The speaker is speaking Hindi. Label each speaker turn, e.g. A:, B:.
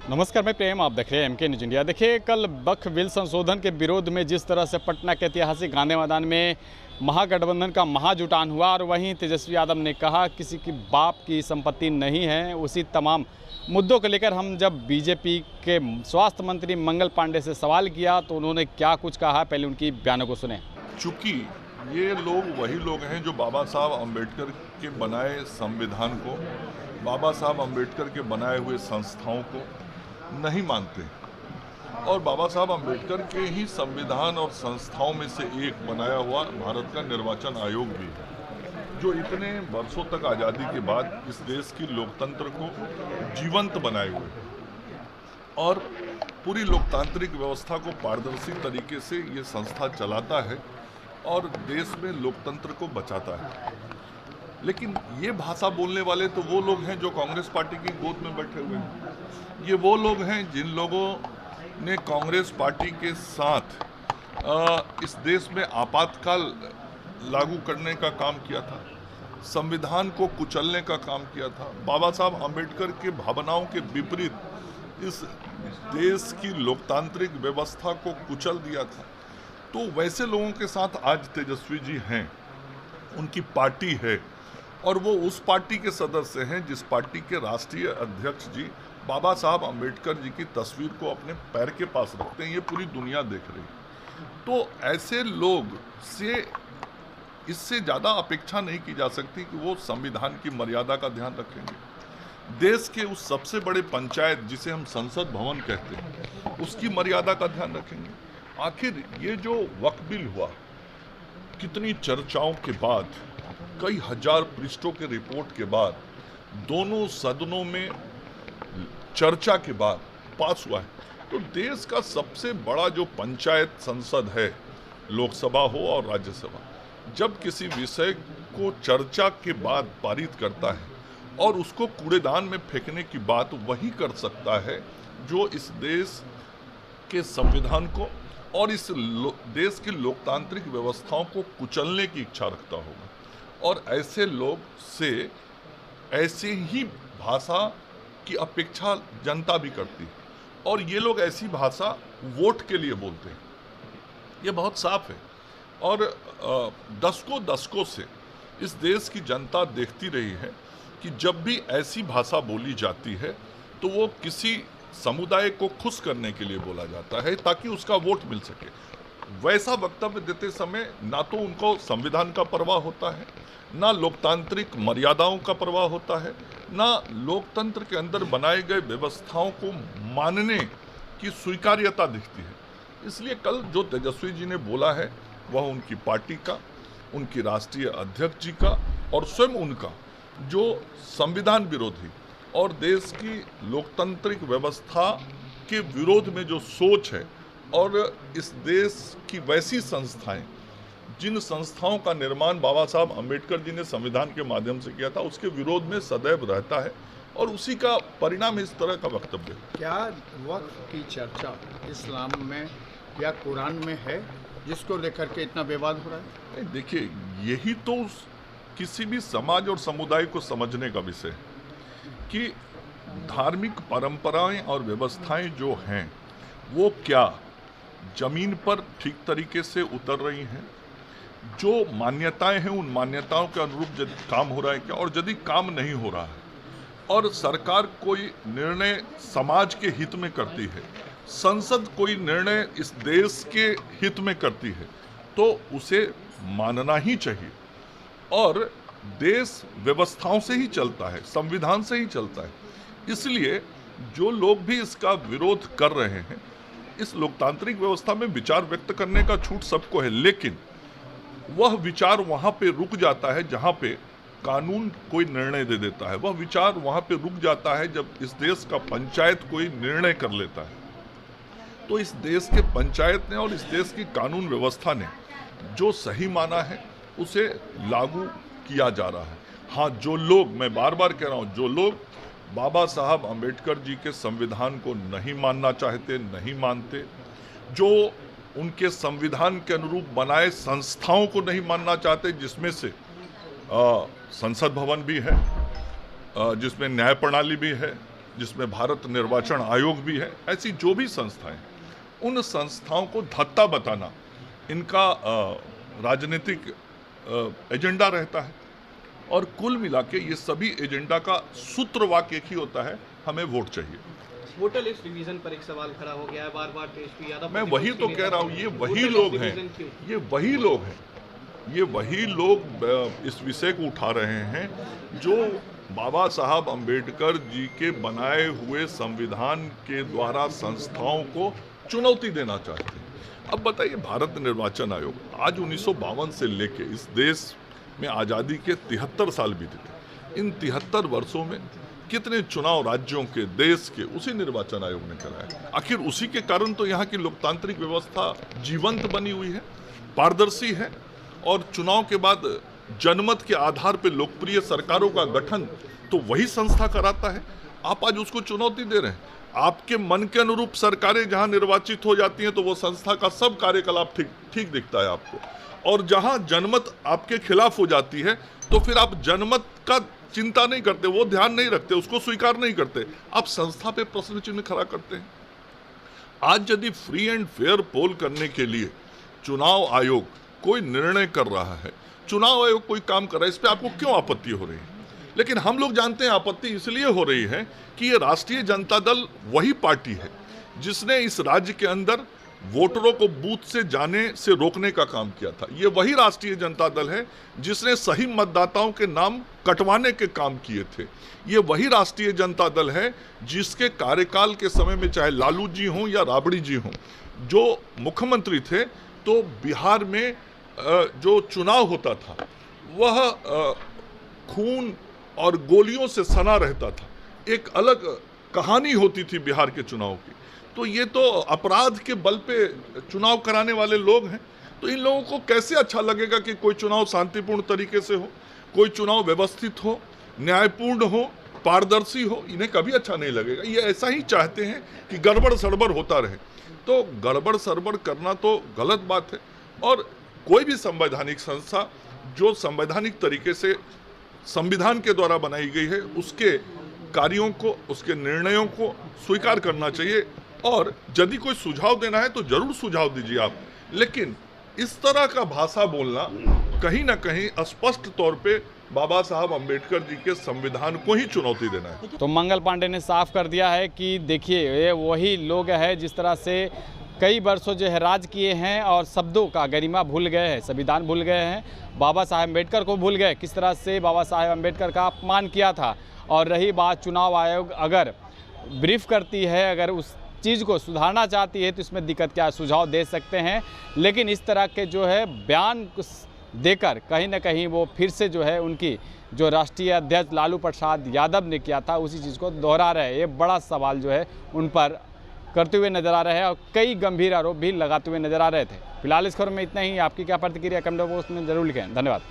A: नमस्कार, मैं प्रेम, आप देख रहे हैं एमके न्यूज इंडिया। देखिए, कल वक्फ बिल संशोधन के विरोध में जिस तरह से पटना के ऐतिहासिक गांधी मैदान में महागठबंधन का महाजुटान हुआ और वहीं तेजस्वी यादव ने कहा किसी की बाप की संपत्ति नहीं है। उसी तमाम मुद्दों को लेकर हम जब बीजेपी के स्वास्थ्य मंत्री मंगल पांडे से सवाल किया तो उन्होंने क्या कुछ कहा, पहले उनकी बयानों को सुने।
B: चूँकि ये लोग वही लोग हैं जो बाबा साहब अम्बेडकर के बनाए संविधान को, बाबा साहब अम्बेडकर के बनाए हुए संस्थाओं को नहीं मानते, और बाबा साहब अम्बेडकर के ही संविधान और संस्थाओं में से एक बनाया हुआ भारत का निर्वाचन आयोग भी है, जो इतने वर्षों तक आज़ादी के बाद इस देश की लोकतंत्र को जीवंत बनाए हुए और पूरी लोकतांत्रिक व्यवस्था को पारदर्शी तरीके से ये संस्था चलाता है और देश में लोकतंत्र को बचाता है। लेकिन ये भाषा बोलने वाले तो वो लोग हैं जो कांग्रेस पार्टी की गोद में बैठे हुए हैं। ये वो लोग हैं जिन लोगों ने कांग्रेस पार्टी के साथ इस देश में आपातकाल लागू करने का काम किया था, संविधान को कुचलने का काम किया था, बाबा साहब अम्बेडकर के भावनाओं के विपरीत इस देश की लोकतांत्रिक व्यवस्था को कुचल दिया था। तो वैसे लोगों के साथ आज तेजस्वी जी हैं, उनकी पार्टी है, और वो उस पार्टी के सदस्य हैं जिस पार्टी के राष्ट्रीय अध्यक्ष जी बाबा साहब अम्बेडकर जी की तस्वीर को अपने पैर के पास रखते हैं। ये पूरी दुनिया देख रही है। तो ऐसे लोग से इससे ज़्यादा अपेक्षा नहीं की जा सकती कि वो संविधान की मर्यादा का ध्यान रखेंगे। देश के उस सबसे बड़े पंचायत जिसे हम संसद भवन कहते हैं, उसकी मर्यादा का ध्यान रखेंगे। आखिर ये जो वक्फ बिल हुआ, कितनी चर्चाओं के बाद, कई हजार पृष्ठों के रिपोर्ट के बाद, दोनों सदनों में चर्चा के बाद पास हुआ है। तो देश का सबसे बड़ा जो पंचायत संसद है, लोकसभा हो और राज्यसभा, जब किसी विषय को चर्चा के बाद पारित करता है और उसको कूड़ेदान में फेंकने की बात वही कर सकता है जो इस देश के संविधान को और इस देश की लोकतांत्रिक व्यवस्थाओं को कुचलने की इच्छा रखता होगा। और ऐसे लोग से ऐसे ही भाषा की अपेक्षा जनता भी करती है, और ये लोग ऐसी भाषा वोट के लिए बोलते हैं। ये बहुत साफ है, और दशकों से इस देश की जनता देखती रही है कि जब भी ऐसी भाषा बोली जाती है तो वो किसी समुदाय को खुश करने के लिए बोला जाता है ताकि उसका वोट मिल सके। वैसा वक्तव्य देते समय ना तो उनको संविधान का परवाह होता है, ना लोकतांत्रिक मर्यादाओं का परवाह होता है, ना लोकतंत्र के अंदर बनाए गए व्यवस्थाओं को मानने की स्वीकार्यता दिखती है। इसलिए कल जो तेजस्वी जी ने बोला है वह उनकी पार्टी का, उनकी राष्ट्रीय अध्यक्ष जी का और स्वयं उनका जो संविधान विरोधी और देश की लोकतांत्रिक व्यवस्था के विरोध में जो सोच है, और इस देश की वैसी संस्थाएं जिन संस्थाओं का निर्माण बाबा साहब अम्बेडकर जी ने संविधान के माध्यम से किया था, उसके विरोध में सदैव रहता है, और उसी का परिणाम इस तरह का वक्तव्य।
C: क्या वक्फ की चर्चा इस्लाम में या कुरान में है जिसको लेकर के इतना विवाद हो रहा है?
B: देखिए, यही तो किसी भी समाज और समुदाय को समझने का विषय है कि धार्मिक परंपराएं और व्यवस्थाएं जो हैं वो क्या जमीन पर ठीक तरीके से उतर रही हैं, जो मान्यताएं हैं उन मान्यताओं के अनुरूप यदि काम हो रहा है क्या, और यदि काम नहीं हो रहा है और सरकार कोई निर्णय समाज के हित में करती है, संसद कोई निर्णय इस देश के हित में करती है, तो उसे मानना ही चाहिए। और देश व्यवस्थाओं से ही चलता है, संविधान से ही चलता है। इसलिए जो लोग भी इसका विरोध कर रहे हैं, इस लोकतांत्रिक व्यवस्था में विचार व्यक्त करने का छूट सबको है, लेकिन वह विचार वहां पे रुक जाता है जहां पे कानून कोई निर्णय दे देता है। वह विचार वहां पे रुक जाता है जब इस देश का पंचायत कोई निर्णय कर लेता है। तो इस देश के पंचायत ने और इस देश की कानून व्यवस्था ने जो सही माना है उसे लागू किया जा रहा है। हाँ, जो लोग, मैं बार बार कह रहा हूँ, जो लोग बाबा साहब अम्बेडकर जी के संविधान को नहीं मानना चाहते, नहीं मानते, जो उनके संविधान के अनुरूप बनाए संस्थाओं को नहीं मानना चाहते, जिसमें से संसद भवन भी है, जिसमें न्याय प्रणाली भी है, जिसमें भारत निर्वाचन आयोग भी है, ऐसी जो भी संस्थाएं, उन संस्थाओं को धत्ता बताना इनका राजनीतिक एजेंडा रहता है। और कुल मिला के ये सभी एजेंडा का सूत्र वाक्य एक ही होता है, हमें वोट चाहिए।
D: वोटर लिस्ट रिवीजन पर एक सवाल खड़ा हो गया है, बार बार तेजस्वी यादव।
B: मैं वही तो कह रहा हूँ, ये वही लोग हैं, ये वही लोग इस विषय को उठा रहे हैं जो बाबा साहब अंबेडकर जी के बनाए हुए संविधान के द्वारा संस्थाओं को चुनौती देना चाहते हैं। अब बताइए, भारत निर्वाचन आयोग आज 1952 से लेके इस देश में आज़ादी के 73 साल बीते थे। इन 73 वर्षों में कितने चुनाव राज्यों के, देश के उसी निर्वाचन आयोग ने कराया। आखिर उसी के कारण तो यहाँ की लोकतांत्रिक व्यवस्था जीवंत बनी हुई है, पारदर्शी है, और चुनाव के बाद जनमत के आधार पर लोकप्रिय सरकारों का गठन तो वही संस्था कराता है। आप आज उसको चुनौती दे रहे हैं। आपके मन के अनुरूप सरकारें जहां निर्वाचित हो जाती हैं तो वो संस्था का सब कार्यकलाप ठीक दिखता है आपको, और जहां जनमत आपके खिलाफ हो जाती है तो फिर आप जनमत का चिंता नहीं करते, वो ध्यान नहीं रखते, उसको स्वीकार नहीं करते, आप संस्था पे प्रश्न चिन्ह खड़ा करते हैं। आज यदि फ्री एंड फेयर पोल करने के लिए चुनाव आयोग कोई निर्णय कर रहा है, चुनाव आयोग कोई काम कर रहा है, इस पे आपको क्यों आपत्ति हो रही है? लेकिन हम लोग जानते हैं आपत्ति इसलिए हो रही है कि ये राष्ट्रीय जनता दल वही पार्टी है जिसने इस राज्य के अंदर वोटरों को बूथ से जाने से रोकने का काम किया था। ये वही राष्ट्रीय जनता दल है जिसने सही मतदाताओं के नाम कटवाने के काम किए थे। ये वही राष्ट्रीय जनता दल है जिसके कार्यकाल के समय में चाहे लालू जी हों या राबड़ी जी हों, जो मुख्यमंत्री थे, तो बिहार में जो चुनाव होता था वह खून और गोलियों से सना रहता था। एक अलग कहानी होती थी बिहार के चुनाव की। तो ये तो अपराध के बल पे चुनाव कराने वाले लोग हैं। तो इन लोगों को कैसे अच्छा लगेगा कि कोई चुनाव शांतिपूर्ण तरीके से हो, कोई चुनाव व्यवस्थित हो, न्यायपूर्ण हो, पारदर्शी हो? इन्हें कभी अच्छा नहीं लगेगा। ये ऐसा ही चाहते हैं कि गड़बड़ सड़बड़ होता रहे। तो गड़बड़ सड़बड़ करना तो गलत बात है, और कोई भी संवैधानिक संस्था जो संवैधानिक तरीके से संविधान के द्वारा बनाई गई है उसके कार्यों को, उसके निर्णयों को स्वीकार करना चाहिए। और यदि कोई सुझाव देना है तो जरूर सुझाव दीजिए आप, लेकिन इस तरह का भाषा बोलना कहीं ना कहीं स्पष्ट तौर पे बाबा साहब अंबेडकर जी के संविधान को ही चुनौती देना है।
A: तो मंगल पांडे ने साफ कर दिया है कि देखिए, ये वही लोग हैं जिस तरह से कई वर्षों जो है राज किए हैं और शब्दों का गरिमा भूल गए हैं, संविधान भूल गए हैं, बाबा साहब अम्बेडकर को भूल गए, किस तरह से बाबा साहब अम्बेडकर का अपमान किया था। और रही बात, चुनाव आयोग अगर ब्रीफ करती है, अगर उस चीज़ को सुधारना चाहती है तो इसमें दिक्कत क्या है, सुझाव दे सकते हैं। लेकिन इस तरह के जो है बयान देकर कहीं ना कहीं वो फिर से जो है उनकी जो राष्ट्रीय अध्यक्ष लालू प्रसाद यादव ने किया था उसी चीज़ को दोहरा रहे हैं। ये बड़ा सवाल जो है उन पर करते हुए नजर आ रहे हैं और कई गंभीर आरोप भी लगाते हुए नजर आ रहे थे। फिलहाल इस खबर में इतना ही। आपकी क्या प्रतिक्रिया कमेंट बॉक्स में जरूर लिखें। धन्यवाद।